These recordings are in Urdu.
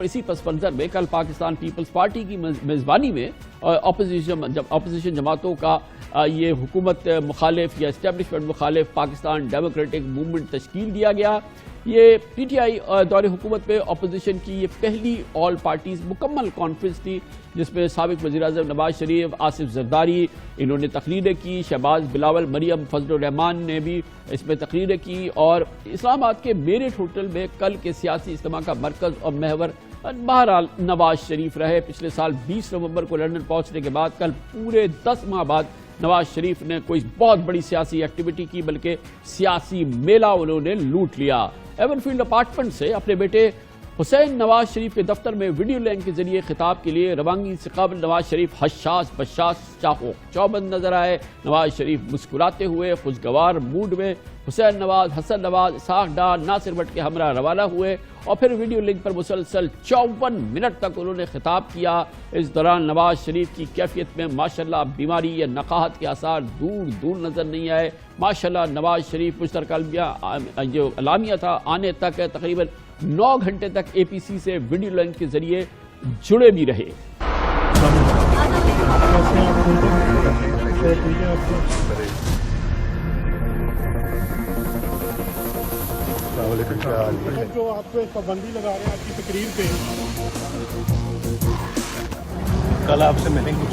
اسی پس منظر میں کل پاکستان پیپلز پارٹی کی میزبانی میں اپوزیشن جماعتوں کا یہ حکومت مخالف یا اسٹیبلشمنٹ مخالف پاکستان ڈیموکریٹک موومنٹ تشکیل دیا گیا۔ یہ پی ٹی آئی دور حکومت میں اپوزیشن کی یہ پہلی آل پارٹیز مکمل کانفرنس تھی، جس میں سابق وزیراعظم نواز شریف، آصف زرداری انہوں نے تقریریں کی، شہباز بلاول، مریم فضل الرحمان نے بھی اس میں تقریریں کی، اور اسلام آباد کے میرٹ ہوٹل میں کل کے سیاسی اجتماع کا مرکز اور محور بہرحال نواز شریف رہے۔ پچھلے سال 20 نومبر کو لندن پہنچنے کے بعد کل پورے 10 ماہ بعد نواز شریف نے کوئی بہت بڑی سیاسی ایکٹیویٹی کی، بلکہ سیاسی میلہ انہوں نے لوٹ لیا۔ ایون فیلڈ اپارٹمنٹ سے اپنے بیٹے حسین نواز شریف کے دفتر میں ویڈیو لنک کے ذریعے خطاب کے لیے روانگی سے قبل نواز شریف حشاش بشاش چاقو چوبند نظر آئے۔ نواز شریف مسکراتے ہوئے خوشگوار موڈ میں حسین نواز، حسن نواز، اسحاق ڈار، ناصر بٹ کے ہمراہ روانہ ہوئے، اور پھر ویڈیو لنک پر مسلسل 54 منٹ تک انہوں نے خطاب کیا۔ اس دوران نواز شریف کی کیفیت میں ماشاءاللہ بیماری یا نقاہت کے آثار دور دور نظر نہیں آئے۔ ماشاءاللہ نواز شریف مشترکہ جو اعلامیہ تھا آنے تک تقریباً 9 گھنٹے تک اے پی سی سے ویڈیو لنک کے ذریعے جڑے بھی رہے۔ جو آپ پہ پابندی لگا رہے ہیں آپ کی تقریر پہ، کل آپ سے ملیں گے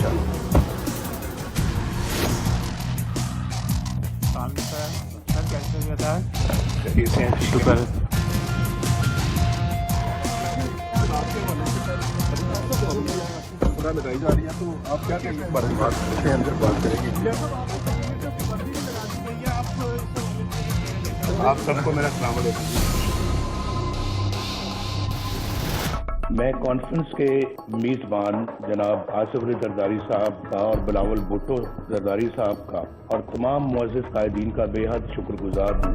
شکر لگائی جا رہی ہے، تو آپ کیا کہیں گے؟ بات کریں گے آپ سب کو میرا السلام علیکم۔ میں کانفرنس کے میزبان جناب آصف علی زرداری صاحب کا اور بلاول بھٹو زرداری صاحب کا اور تمام معزز قائدین کا بے حد شکر گزار ہوں۔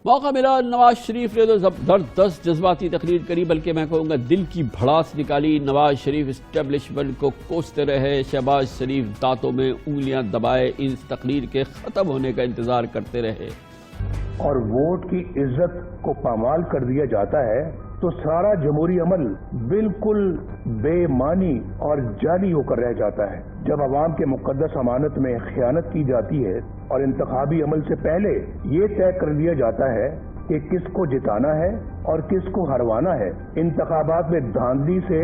موقع ملا، نواز شریف نے تو زبردست جذباتی تقریر کری، بلکہ میں کہوں گا دل کی بھڑاس نکالی۔ نواز شریف اسٹیبلشمنٹ کو کوستے رہے، شہباز شریف دانتوں میں انگلیاں دبائے اس تقریر کے ختم ہونے کا انتظار کرتے رہے۔ اور ووٹ کی عزت کو پامال کر دیا جاتا ہے تو سارا جمہوری عمل بالکل بے معنی اور جعلی ہو کر رہ جاتا ہے۔ جب عوام کے مقدس امانت میں خیانت کی جاتی ہے اور انتخابی عمل سے پہلے یہ طے کر لیا جاتا ہے کہ کس کو جتانا ہے اور کس کو ہروانا ہے، انتخابات میں دھاندلی سے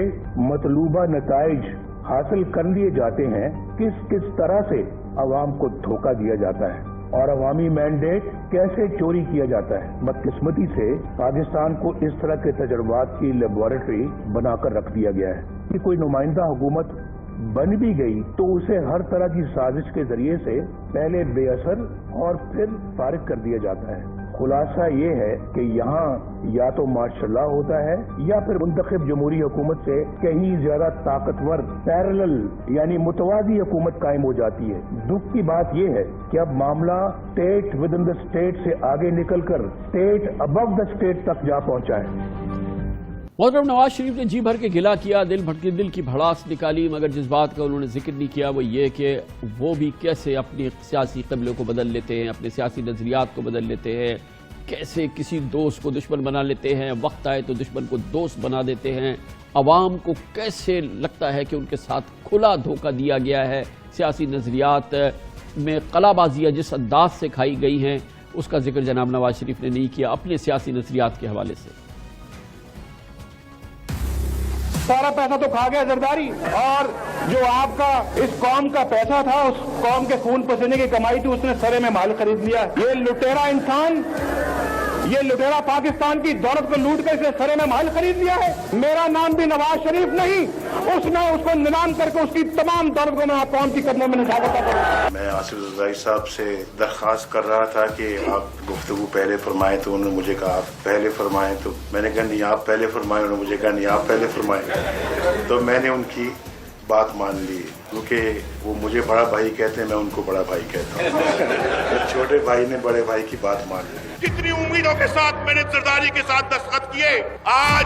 مطلوبہ نتائج حاصل کر لیے جاتے ہیں، کس طرح سے عوام کو دھوکہ دیا جاتا ہے اور عوامی مینڈیٹ کیسے چوری کیا جاتا ہے۔ بدقسمتی سے پاکستان کو اس طرح کے تجربات کی لیبارٹری بنا کر رکھ دیا گیا ہے کہ کوئی نمائندہ حکومت بن بھی گئی تو اسے ہر طرح کی سازش کے ذریعے سے پہلے بے اثر اور پھر فارغ کر دیا جاتا ہے۔ خلاصہ یہ ہے کہ یہاں یا تو ماشاء اللہ ہوتا ہے یا پھر منتخب جمہوری حکومت سے کہیں زیادہ طاقتور پیرلل یعنی متوازی حکومت قائم ہو جاتی ہے۔ دکھ کی بات یہ ہے کہ اب معاملہ state with in the state سے آگے نکل کر اسٹیٹ ابو دا اسٹیٹ تک جا پہنچا ہے۔ محترم نواز شریف نے جی بھر کے گلہ کیا، دل کی بھڑاس نکالی، مگر جس بات کا انہوں نے ذکر نہیں کیا وہ یہ کہ وہ بھی کیسے اپنی سیاسی قبلوں کو بدل لیتے ہیں، اپنے سیاسی نظریات کو بدل لیتے ہیں، کیسے کسی دوست کو دشمن بنا لیتے ہیں، وقت آئے تو دشمن کو دوست بنا دیتے ہیں، عوام کو کیسے لگتا ہے کہ ان کے ساتھ کھلا دھوکہ دیا گیا ہے، سیاسی نظریات میں قلع بازیاں جس انداز سے کھائی گئی ہیں اس کا ذکر جناب نواز شریف نے نہیں کیا اپنے سیاسی نظریات کے حوالے سے۔ سارا پیسہ تو کھا گیا زرداری، اور جو آپ کا اس قوم کا پیسہ تھا، اس قوم کے خون پسینے کی کمائی تھی، اس نے سرے میں مال خرید لیا۔ یہ لٹیرا انسان، یہ لٹیرا پاکستان کی دولت کو لوٹ کر اس نے سرے میں مال خرید لیا ہے۔ میرا نام بھی نواز شریف نہیں، اس نے اس کو نیلام کر کے اس کی تمام دولت کو میں قوم کی قدموں میں نثار کروں۔ میں آصف زرداری صاحب سے درخواست کر رہا تھا کہ آپ گفتگو پہلے فرمائیں، تو انہوں نے مجھے کہا آپ پہلے فرمائیں، تو میں نے کہا نہیں آپ پہلے فرمائیں، انہوں نے مجھے کہا نہیں آپ پہلے فرمائیں، تو میں نے ان کی بات مان لی، کیونکہ وہ مجھے بڑا بھائی کہتے ہیں، میں ان کو بڑا بھائی کہتا ہوں۔ چھوٹے بھائی نے بڑے بھائی کی بات مان لی۔ جتنی امیدوں کے ساتھ میں نے زرداری کے ساتھ دستخط کیے، آج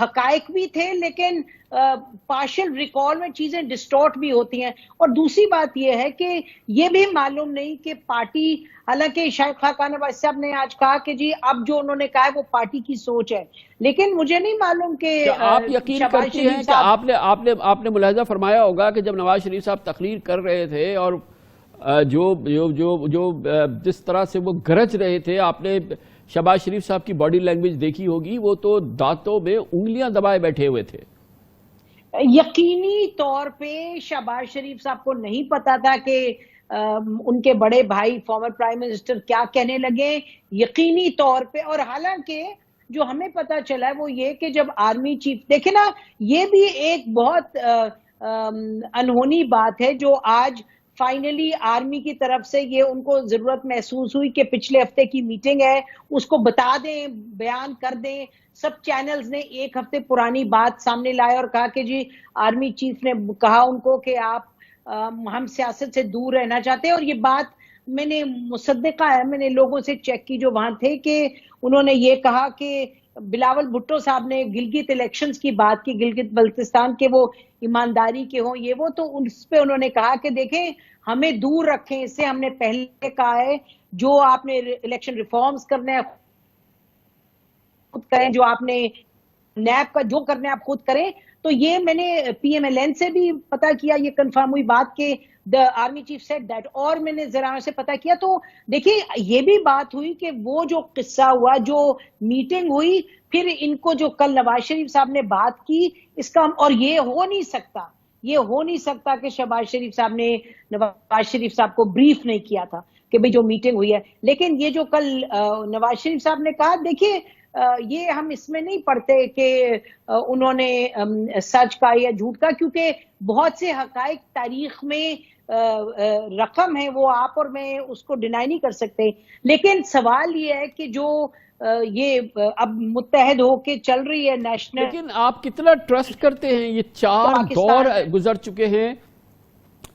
حقائق بھی تھے لیکن پارشل ریکال میں چیزیں ڈسٹورٹ بھی ہوتی ہیں. اور دوسری بات یہ ہے کہ یہ بھی معلوم نہیں کہ پارٹی، حالانکہ شاہد خاقان عباسی صاحب نے آج کہا کہ جی اب جو انہوں نے کہا ہے وہ پارٹی کی سوچ ہے، لیکن مجھے نہیں معلوم کہ آپ یقین کرتی ہیں کہ آپ نے ملاحظہ فرمایا ہوگا کہ جب نواز شریف صاحب تقریر کر رہے تھے اور جو جس طرح سے وہ گرج رہے تھے، آپ نے شہباز شریف صاحب کی باڈی لینگویج دیکھی ہوگی، وہ تو دانتوں میں انگلیاں دبائے بیٹھے ہوئے تھے. یقینی طور پہ شہباز شریف صاحب کو نہیں پتا تھا کہ ان کے بڑے بھائی فارمر پرائم منسٹر کیا کہنے لگے، یقینی طور پہ. اور حالانکہ جو ہمیں پتا چلا ہے وہ یہ کہ جب آرمی چیف، دیکھیں نا، یہ بھی ایک بہت انہونی بات ہے جو آج فائنلی آرمی کی طرف سے یہ ان کو ضرورت محسوس ہوئی کہ پچھلے ہفتے کی میٹنگ ہے اس کو بتا دیں، بیان کر دیں. سب چینلز نے ایک ہفتے پرانی بات سامنے لائے اور کہا کہ جی آرمی چیف نے کہا ان کو کہ آپ ہم سیاست سے دور رہنا چاہتے ہیں. اور یہ بات میں نے مصدقہ ہے، میں نے لوگوں سے چیک کی جو وہاں تھے، کہ انہوں نے یہ کہا کہ بلاول بھٹو صاحب نے گلگت الیکشنز کی بات کی، گلگت بلتستان کے وہ ایمانداری کے ہوں یہ وہ، تو اس پہ انہوں نے کہا کہ دیکھیں ہمیں دور رکھیں اس سے. ہم نے پہلے کہا ہے جو آپ نے الیکشن ریفارمز کرنے ہیں خود کریں، جو آپ نے نیب کا جو کرنا ہے آپ خود کریں. تو یہ میں نے پی ایم ایل این سے بھی پتا کیا، یہ کنفرم ہوئی بات کہ the army chief said that. اور میں نے ذرائع سے پتا کیا تو دیکھیں یہ بھی بات ہوئی کہ وہ جو قصہ ہوا، جو میٹنگ ہوئی، پھر ان کو جو کل نواز شریف صاحب نے بات کی، اس کا اور یہ ہو نہیں سکتا کہ شہباز شریف صاحب نے نواز شریف صاحب کو بریف نہیں کیا تھا کہ بھئی جو میٹنگ ہوئی ہے. لیکن یہ جو کل نواز شریف صاحب نے کہا، دیکھیے یہ ہم اس میں نہیں پڑھتے کہ انہوں نے سچ کا یا جھوٹ کا، کیونکہ بہت سے حقائق تاریخ میں رقم ہے، وہ آپ اور میں اس کو ڈینائی نہیں کر سکتے. لیکن سوال یہ ہے کہ جو یہ اب متحد ہو کے چل رہی ہے نیشنل، لیکن آپ کتنا ٹرسٹ کرتے ہیں؟ یہ 4 دور گزر چکے ہیں،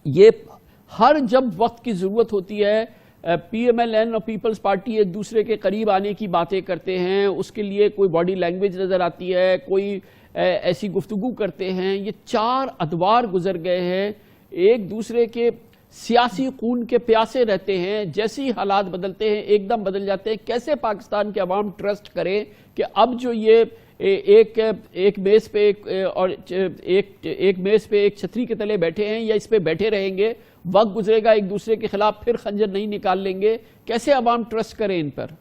یہ ہر جب وقت کی ضرورت ہوتی ہے پی ایم ایل این اور پیپلز پارٹی ایک دوسرے کے قریب آنے کی باتیں کرتے ہیں، اس کے لیے کوئی باڈی لینگویج نظر آتی ہے، کوئی ایسی گفتگو کرتے ہیں. یہ 4 ادوار گزر گئے ہیں، ایک دوسرے کے سیاسی خون کے پیاسے رہتے ہیں، جیسی حالات بدلتے ہیں ایک دم بدل جاتے ہیں. کیسے پاکستان کے عوام ٹرسٹ کریں کہ اب جو یہ ایک میز پہ اور ایک میز پہ ایک چھتری کے تلے بیٹھے ہیں یا اس پہ بیٹھے رہیں گے، وقت گزرے گا ایک دوسرے کے خلاف پھر خنجر نہیں نکال لیں گے؟ کیسے عوام ٹرسٹ کریں ان پر؟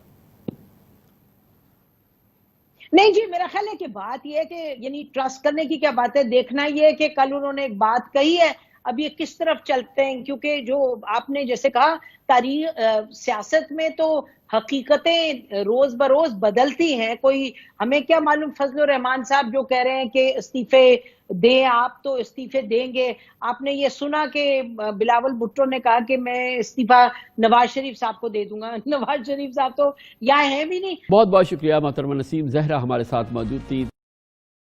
نہیں جی، میرا خیال ہے کہ بات یہ ہے کہ یعنی ٹرسٹ کرنے کی کیا بات ہے، دیکھنا یہ ہے کہ کل انہوں نے ایک بات کہی ہے، اب یہ کس طرف چلتے ہیں. کیونکہ جو آپ نے جیسے کہا تاریخ سیاست میں تو حقیقتیں روز بروز بدلتی ہیں. کوئی ہمیں کیا معلوم فضل الرحمان صاحب جو کہہ رہے ہیں کہ استعفے دیں آپ تو استعفے دیں گے. آپ نے یہ سنا کہ بلاول بھٹو نے کہا کہ میں استعفیٰ نواز شریف صاحب کو دے دوں گا. نواز شریف صاحب تو یہاں ہیں بھی نہیں. بہت بہت شکریہ محترمہ نسیم زہرا ہمارے ساتھ موجود تھی.